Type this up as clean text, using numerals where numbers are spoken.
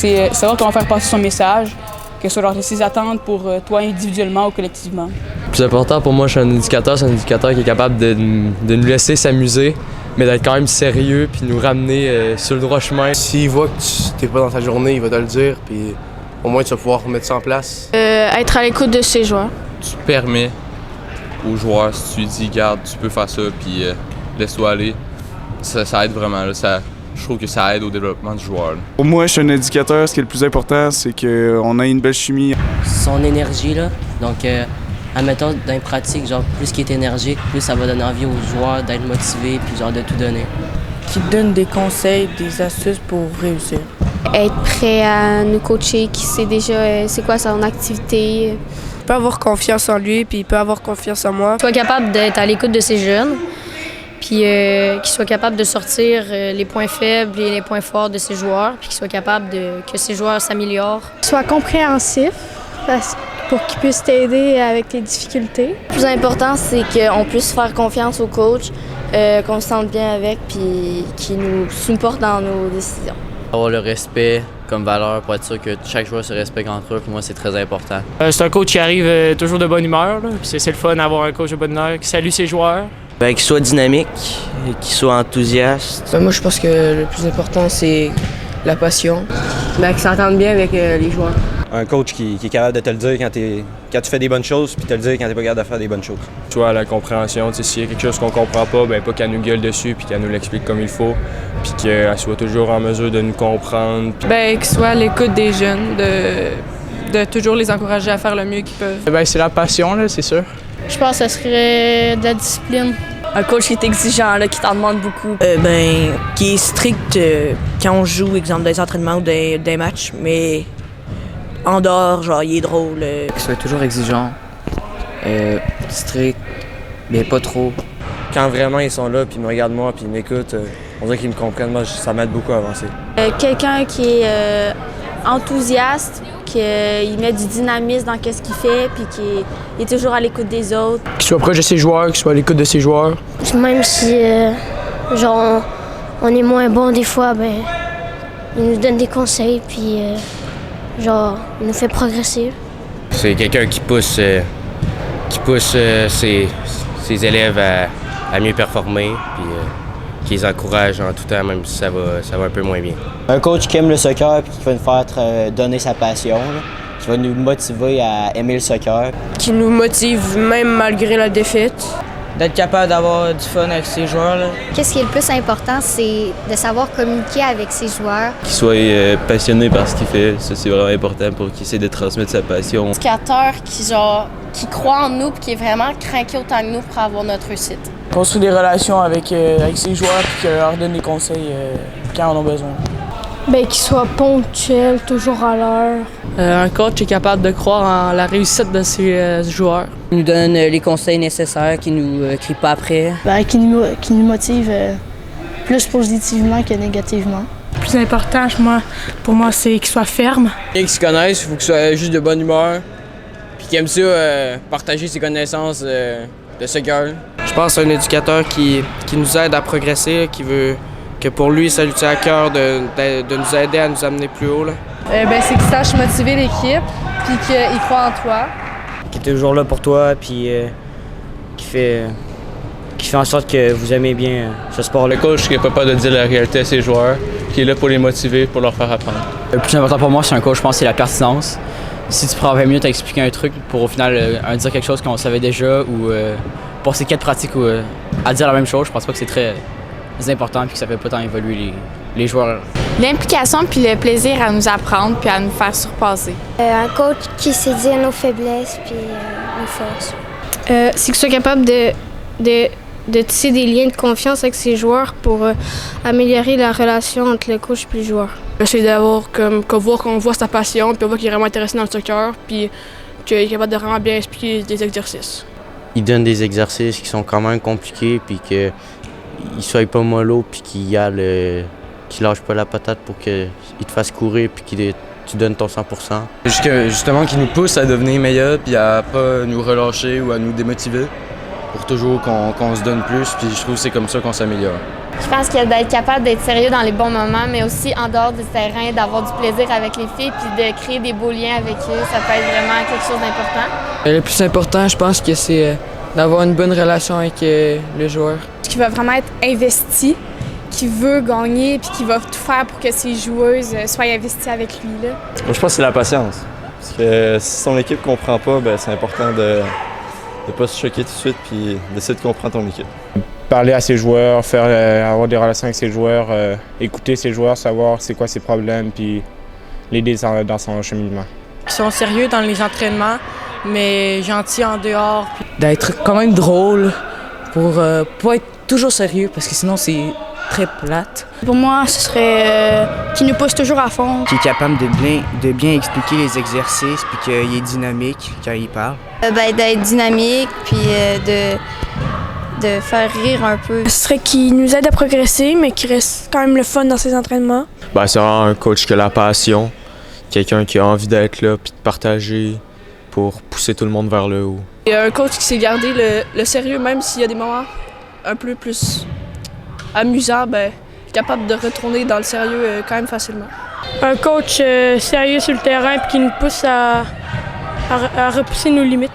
c'est savoir comment faire passer son message, que ce soit ses attentes pour toi individuellement ou collectivement. Le plus important pour moi, je suis un éducateur qui est capable de nous laisser s'amuser, mais d'être quand même sérieux puis nous ramener sur le droit chemin. S'il voit que tu n'es pas dans ta journée, il va te le dire, puis au moins tu vas pouvoir mettre ça en place. Être à l'écoute de ses joueurs. Tu permets aux joueurs, si tu lui dis, garde, tu peux faire ça, puis laisse-toi aller, ça aide vraiment. Là, je trouve que ça aide au développement du joueur. Là. Pour moi, je suis un éducateur. Ce qui est le plus important, c'est qu'on ait une belle chimie. Son énergie, là. Donc, admettons, dans les pratiques, genre, plus qu'il est énergique, plus ça va donner envie aux joueurs d'être motivés, puis genre, de tout donner. Qui donne des conseils, des astuces pour réussir. Être prêt à nous coacher, qui sait déjà c'est quoi son activité. Il peut avoir confiance en lui, puis il peut avoir confiance en moi. Qu'il soit capable d'être à l'écoute de ses jeunes, puis qu'il soit capable de sortir les points faibles et les points forts de ses joueurs, puis qu'il soit capable que ses joueurs s'améliorent. Qu'il soit compréhensif pour qu'il puisse t'aider avec les difficultés. Le plus important, c'est qu'on puisse faire confiance au coach, qu'on se sente bien avec, puis qu'il nous supporte dans nos décisions. Avoir le respect comme valeur pour être sûr que chaque joueur se respecte entre eux, pour moi, c'est très important. C'est un coach qui arrive toujours de bonne humeur. C'est le fun d'avoir un coach de bonne humeur qui salue ses joueurs. Qu'il soit dynamique, qu'il soit enthousiaste. Moi, je pense que le plus important, c'est la passion. Qu'il s'entende bien avec les joueurs. Un coach qui est capable de te le dire quand tu fais des bonnes choses, puis te le dire quand tu n'es pas capable de faire des bonnes choses. Soit à la compréhension, s'il y a quelque chose qu'on comprend pas, pas qu'elle nous gueule dessus, puis qu'elle nous l'explique comme il faut, puis qu'elle soit toujours en mesure de nous comprendre. Qu'il soit à l'écoute des jeunes, de toujours les encourager à faire le mieux qu'ils peuvent. C'est la passion, là, c'est sûr. Je pense que ce serait de la discipline. Un coach qui est exigeant, là, qui t'en demande beaucoup. Qui est strict quand on joue, exemple, des entraînements ou des matchs, mais en dehors, genre, il est drôle. Qu'il soit toujours exigeant, strict, mais pas trop. Quand vraiment ils sont là, puis ils me regardent moi, puis ils m'écoutent, on dirait qu'ils me comprennent, moi, ça m'aide beaucoup à avancer. Quelqu'un qui est enthousiaste, qu'il met du dynamisme dans ce qu'il fait, puis qu'il est toujours à l'écoute des autres. Qu'il soit proche de ses joueurs, qu'il soit à l'écoute de ses joueurs. Même si, on est moins bon des fois, il nous donne des conseils, puis, il nous fait progresser. C'est quelqu'un qui pousse ses élèves à mieux performer, puis qui les encourage en tout temps, même si ça va un peu moins bien. Un coach qui aime le soccer et qui va nous faire donner sa passion, là, qui va nous motiver à aimer le soccer. Qui nous motive même malgré la défaite. D'être capable d'avoir du fun avec ses joueurs. Là. Qu'est-ce qui est le plus important, c'est de savoir communiquer avec ses joueurs. Qu'il soit passionné par ce qu'il fait, ça c'est vraiment important pour qu'il essaie de transmettre sa passion. Un éducateur qui croit en nous et qui est vraiment craqué autant que nous pour avoir notre réussite. Construire des relations avec ses joueurs et leur donner des conseils quand on en a besoin. Qu'il soit ponctuel, toujours à l'heure. Un coach est capable de croire en la réussite de ses joueurs. Il nous donne les conseils nécessaires, qui nous crie pas après. Qui nous motive plus positivement que négativement. Le plus important, pour moi, c'est qu'il soit ferme. Qu'il se connaisse, il faut qu'il soit juste de bonne humeur. Puis qu'il aime ça, partager ses connaissances de soccer. Je pense à un éducateur qui nous aide à progresser, qui veut que pour lui, ça lui tient à cœur de nous aider à nous amener plus haut. Là. C'est qu'il sache motiver l'équipe, puis qu'il croit en toi. Qui est toujours là pour toi, puis qui fait en sorte que vous aimez bien ce sport. Le coach qui est capable de dire la réalité à ses joueurs, qui est là pour les motiver, pour leur faire apprendre. Le plus important pour moi, c'est un coach, je pense, c'est la pertinence. Si tu prends 20 minutes à expliquer un truc pour au final dire quelque chose qu'on savait déjà ou passer 4 pratiques à dire la même chose, je pense pas que c'est très important et que ça fait pas tant évoluer les joueurs. L'implication puis le plaisir à nous apprendre puis à nous faire surpasser. Un coach qui sait dire nos faiblesses puis nos forces. C'est qu'il soit capable de tisser des liens de confiance avec ses joueurs pour améliorer la relation entre le coach et le joueur. J'essaie d'avoir qu'on voit sa passion, puis on voit qu'il est vraiment intéressé dans le soccer, puis qu'il est capable de vraiment bien expliquer des exercices. Il donne des exercices qui sont quand même compliqués, puis qu'il soit pas mollo, puis qu'il lâche pas la patate pour qu'il te fasse courir, puis tu donnes ton 100%. Justement, qu'il nous pousse à devenir meilleurs, puis à pas nous relâcher ou à nous démotiver, pour toujours qu'on se donne plus, puis je trouve que c'est comme ça qu'on s'améliore. Je pense que d'être capable d'être sérieux dans les bons moments, mais aussi en dehors du terrain, d'avoir du plaisir avec les filles puis de créer des beaux liens avec eux, ça peut être vraiment quelque chose d'important. Le plus important, je pense que c'est d'avoir une bonne relation avec le joueur. Qui va vraiment être investi, qui veut gagner puis qui va tout faire pour que ses joueuses soient investies avec lui. Là. Moi, je pense que c'est la patience. Parce que si son équipe ne comprend pas, ben, c'est important de ne pas se choquer tout de suite puis d'essayer de comprendre ton équipe. Parler à ses joueurs, avoir des relations avec ses joueurs, écouter ses joueurs, savoir c'est quoi ses problèmes puis l'aider dans son cheminement. Ils sont sérieux dans les entraînements, mais gentils en dehors. D'être quand même drôle pour pas être toujours sérieux parce que sinon c'est très plate. Pour moi, ce serait qu'il nous pousse toujours à fond. Qui est capable de bien expliquer les exercices puis qu'il est dynamique quand il parle. D'être dynamique puis de faire rire un peu. Ce serait qu'il nous aide à progresser, mais qu'il reste quand même le fun dans ses entraînements. C'est vraiment un coach qui a la passion, quelqu'un qui a envie d'être là puis de partager pour pousser tout le monde vers le haut. Il y a un coach qui sait garder le sérieux, même s'il y a des moments un peu plus amusants, capable de retourner dans le sérieux quand même facilement. Un coach sérieux sur le terrain puis qui nous pousse à repousser nos limites.